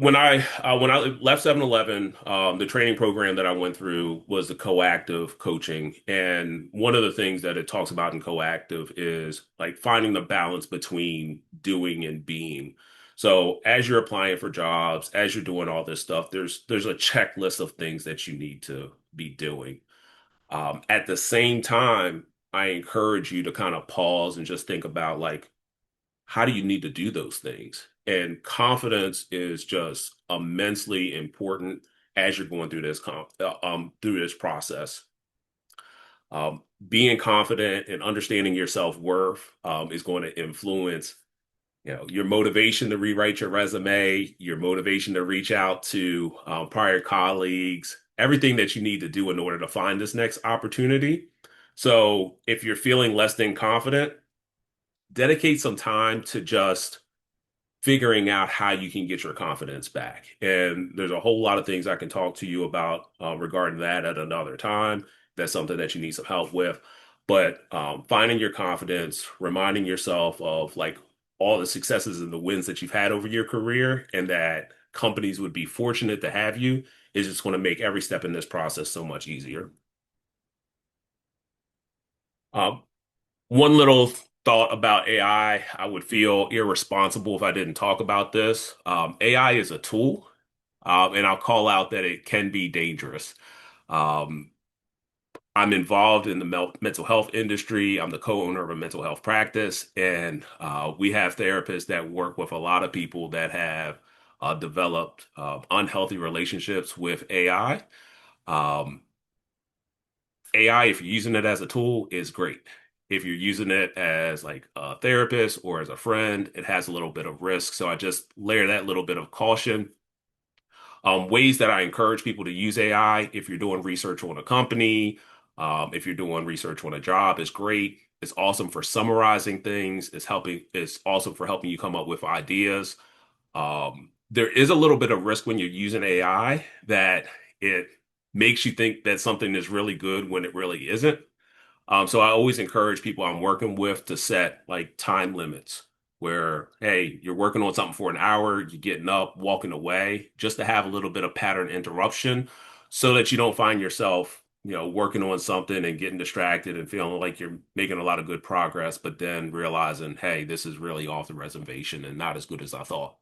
When I left 7-Eleven, the training program that I went through was the coactive coaching. And one of the things that it talks about in coactive is like finding the balance between doing and being. So as you're applying for jobs, as you're doing all this stuff, there's a checklist of things that you need to be doing. At the same time, I encourage you to kind of pause and just think about like, how do you need to do those things? And confidence is just immensely important as you're going through through this process. Being confident and understanding your self-worth is going to influence, your motivation to rewrite your resume, your motivation to reach out to prior colleagues, everything that you need to do in order to find this next opportunity. So if you're feeling less than confident, dedicate some time to just figuring out how you can get your confidence back. And there's a whole lot of things I can talk to you about regarding that at another time. That's something that you need some help with. But finding your confidence, reminding yourself of like all the successes and the wins that you've had over your career, and that companies would be fortunate to have you, is just going to make every step in this process so much easier. Um, One little thought about AI, I would feel irresponsible if I didn't talk about this. AI is a tool, and I'll call out that it can be dangerous. Um, I'm involved in the mental health industry. I'm the co-owner of a mental health practice, and we have therapists that work with a lot of people that have developed unhealthy relationships with AI. Um, AI, if you're using it as a tool, is great. If you're using it as like a therapist or as a friend, it has a little bit of risk. So I just layer that little bit of caution. Ways that I encourage people to use AI: if you're doing research on a company, if you're doing research on a job, is great. It's awesome for summarizing things. It's awesome for helping you come up with ideas. There is a little bit of risk when you're using AI that it makes you think that something is really good when it really isn't. So I always encourage people I'm working with to set like time limits where, hey, you're working on something for an hour, you're getting up, walking away, just to have a little bit of pattern interruption so that you don't find yourself, working on something and getting distracted and feeling like you're making a lot of good progress, but then realizing, hey, this is really off the reservation and not as good as I thought.